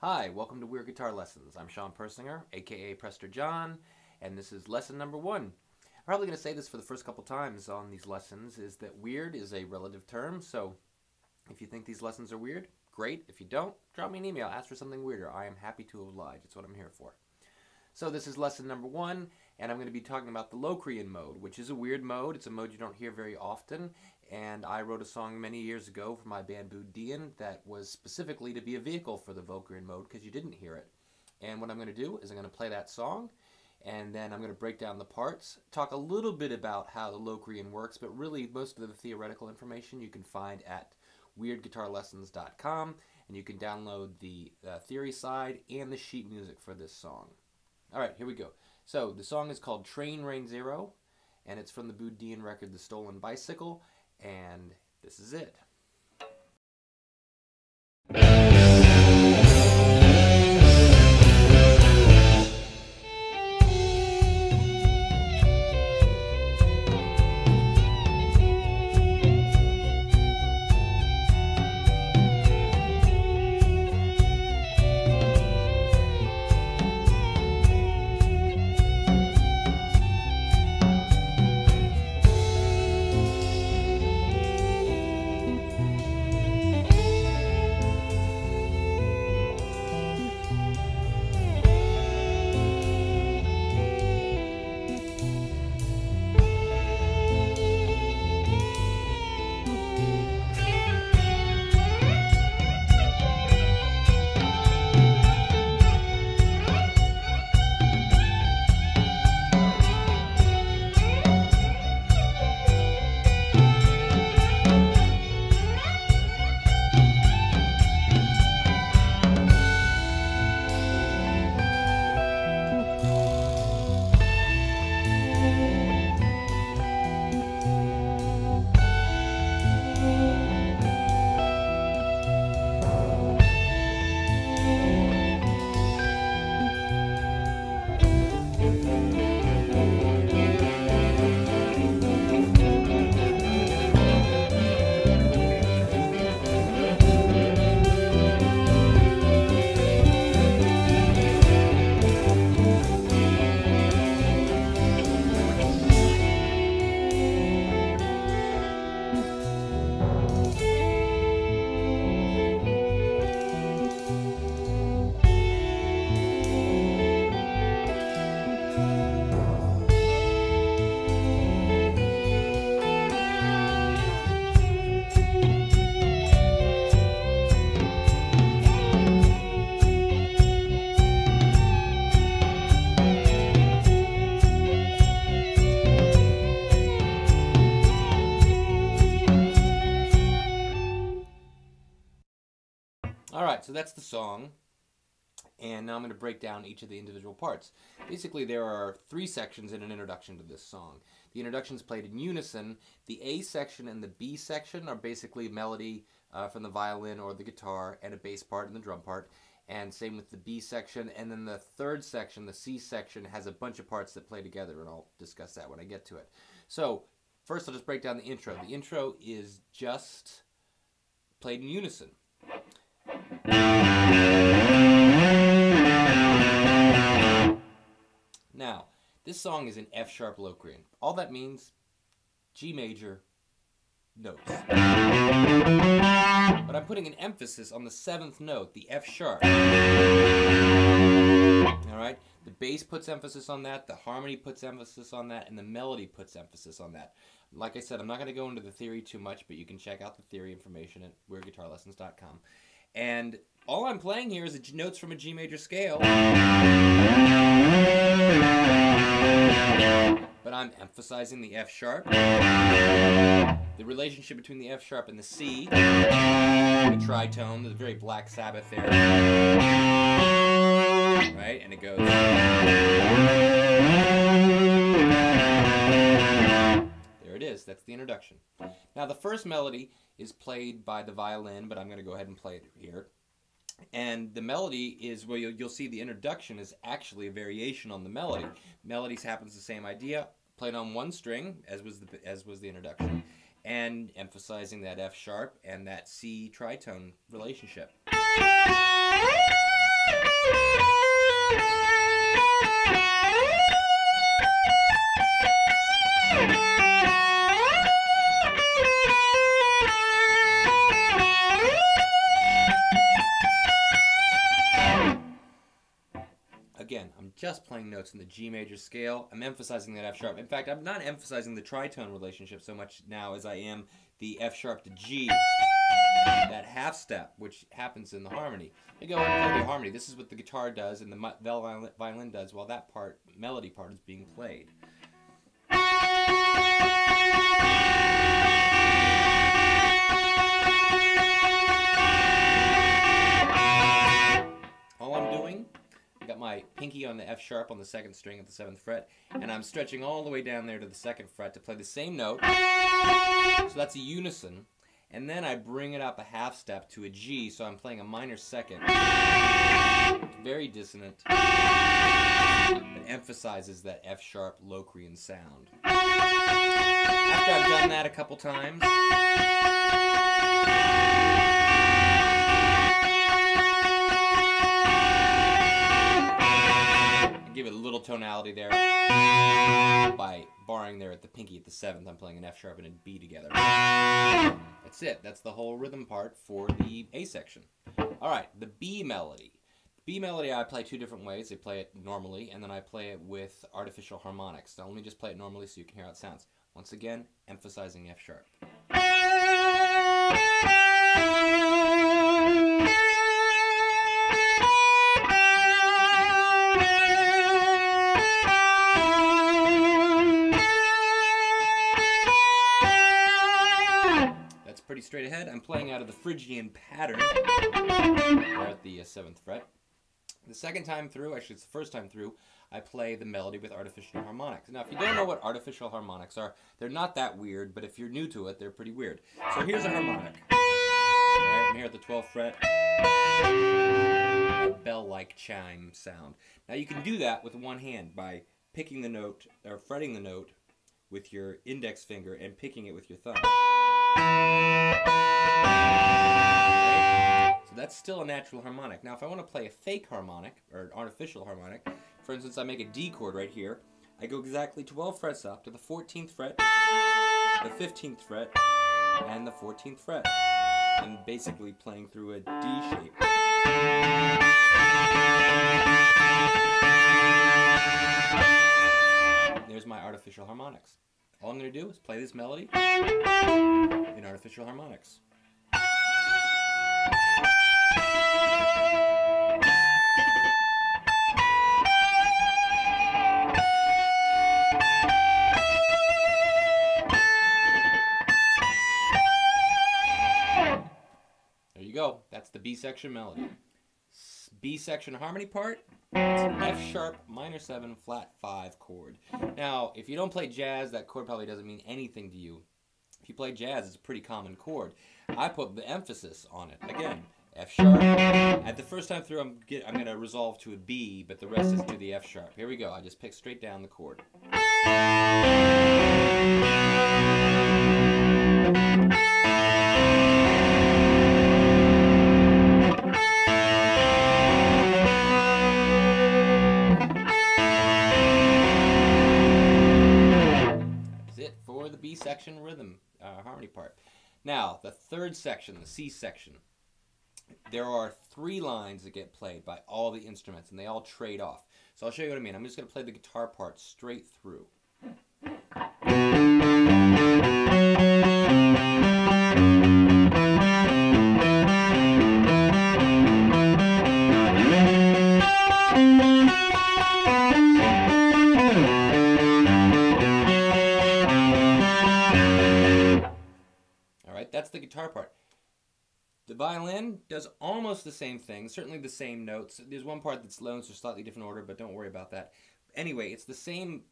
Hi, welcome to Weird Guitar Lessons. I'm Shawn Persinger, aka Prester John, and this is lesson number 1. I'm probably going to say this for the first couple times on these lessons, is that weird is a relative term, so if you think these lessons are weird, great. If you don't, drop me an email, ask for something weirder. I am happy to oblige. It's what I'm here for. So this is lesson number 1, and I'm going to be talking about the Locrian mode, which is a weird mode. It's a mode you don't hear very often, and I wrote a song many years ago for my band Boud Deun that was specifically to be a vehicle for the Locrian mode because you didn't hear it. And what I'm going to do is I'm going to play that song, and then I'm going to break down the parts, talk a little bit about how the Locrian works, but really most of the theoretical information you can find at weirdguitarlessons.com, and you can download the theory side and the sheet music for this song. Alright, here we go. So, the song is called Train Rain Zero, and it's from the Boud Deun record, The Stolen Bicycle, and this is it. Alright, so that's the song, and now I'm going to break down each of the individual parts. Basically, there are 3 sections in an introduction to this song. The introduction is played in unison. The A section and the B section are basically melody from the violin or the guitar, and a bass part and the drum part, and same with the B section. And then the 3rd section, the C section, has a bunch of parts that play together, and I'll discuss that when I get to it. So, first I'll just break down the intro. The intro is just played in unison. Now, this song is in F-sharp Locrian. All that means, G major notes. But I'm putting an emphasis on the 7th note, the F-sharp. Alright? The bass puts emphasis on that, the harmony puts emphasis on that, and the melody puts emphasis on that. Like I said, I'm not going to go into the theory too much, but you can check out the theory information at weirdguitarlessons.com. And all I'm playing here is notes from a G major scale. But I'm emphasizing the F sharp, the relationship between the F sharp and the C, the tritone, the very Black Sabbath there. Right? And it goes. There it is. That's the introduction. Now the first melody is played by the violin, but I'm going to go ahead and play it here. And the melody is, well, you'll see the introduction is actually a variation on the melody. Melodies happens the same idea, played on one string, as was the introduction, and emphasizing that F sharp and that C tritone relationship. just playing notes in the G major scale. I'm emphasizing that F sharp. In fact, I'm not emphasizing the tritone relationship so much now as I am the F sharp to G, that half step, which happens in the harmony. You go and play the harmony. This is what the guitar does and the violin does while that part, melody part, is being played. All I'm doing, I got my pinky on the F sharp on the 2nd string at the 7th fret, and I'm stretching all the way down there to the 2nd fret to play the same note. So that's a unison. And then I bring it up a half step to a G, so I'm playing a minor 2nd. It's very dissonant. It emphasizes that F sharp Locrian sound. After I've done that a couple times, give it a little tonality there by barring there at the pinky at the 7th. I'm playing an F sharp and a B together. That's it. That's the whole rhythm part for the A section. All right, the B melody. The B melody I play two different ways. I play it normally, and then I play it with artificial harmonics. Now let me just play it normally so you can hear how it sounds. Once again, emphasizing F sharp. Pretty straight ahead. I'm playing out of the Phrygian pattern there at the 7th fret. The second time through, actually it's the first time through, I play the melody with artificial harmonics. Now if you don't know what artificial harmonics are, they're not that weird, but if you're new to it, they're pretty weird. So here's a harmonic. Right, I'm here at the 12th fret. A bell-like chime sound. Now you can do that with one hand by picking the note, or fretting the note with your index finger and picking it with your thumb. Right? So that's still a natural harmonic. Now if I want to play a fake harmonic, or an artificial harmonic, for instance I make a D chord right here, I go exactly 12 frets up to the 14th fret, the 15th fret, and the 14th fret. I'm basically playing through a D shape. There's my artificial harmonics. All I'm going to do is play this melody in artificial harmonics. There you go. That's the B section melody. B section harmony part, it's an F sharp minor 7 flat 5 chord. Now, if you don't play jazz, that chord probably doesn't mean anything to you. If you play jazz, it's a pretty common chord. I put the emphasis on it. Again, F sharp. At the first time through, I'm going to resolve to a B, but the rest is to the F sharp. Here we go. I just pick straight down the chord. B section rhythm harmony part. Now the third section, the C section, there are 3 lines that get played by all the instruments and they all trade off. So I'll show you what I mean. I'm just going to play the guitar part straight through. That's the guitar part. The violin does almost the same thing, certainly the same notes. There's one part that's low, so slightly different order, but don't worry about that. Anyway, it's the same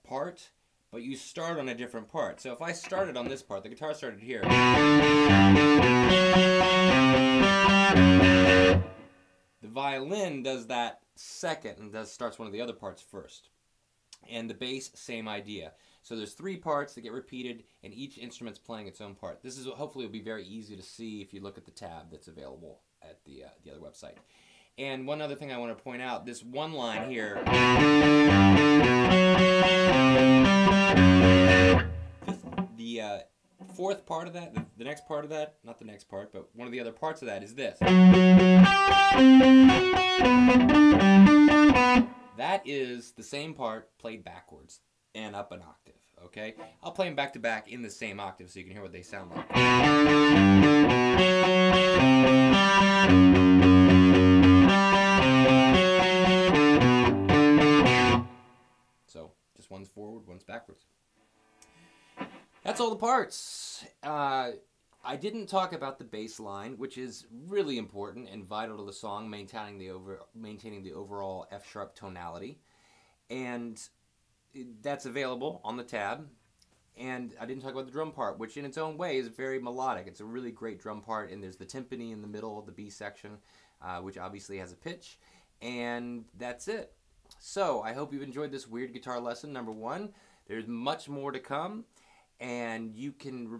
part, but you start on a different part. So if I started on this part, the guitar started here. The violin does that second and starts one of the other parts first. And the bass, same idea. So there's 3 parts that get repeated, and each instrument's playing its own part. This is hopefully will be very easy to see if you look at the tab that's available at the other website. And one other thing I want to point out, this one line here, the 4th part of that, the next part of that, not the next part, but one of the other parts of that is this. That that is the same part played backwards and up an octave. Okay, I'll play them back to back in the same octave so you can hear what they sound like. So just one's forward, one's backwards. That's all the parts. I didn't talk about the bass line, which is really important and vital to the song, maintaining the overall F-sharp tonality. And that's available on the tab. And I didn't talk about the drum part, which in its own way is very melodic. It's a really great drum part, and there's the timpani in the middle of the B section, which obviously has a pitch. And that's it. So I hope you've enjoyed this weird guitar lesson number 1. There's much more to come. And you can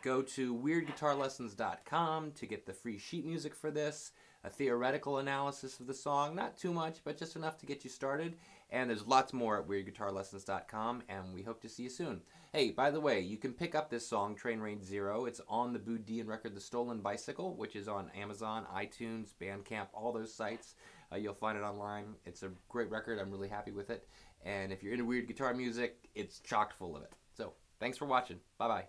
go to weirdguitarlessons.com to get the free sheet music for this, a theoretical analysis of the song, not too much, but just enough to get you started. And there's lots more at weirdguitarlessons.com, and we hope to see you soon. Hey, by the way, you can pick up this song, Train Range Zero. It's on the Boud Deun record, The Stolen Bicycle, which is on Amazon, iTunes, Bandcamp, all those sites. You'll find it online. It's a great record. I'm really happy with it. And if you're into weird guitar music, it's chock full of it. So, thanks for watching. Bye-bye.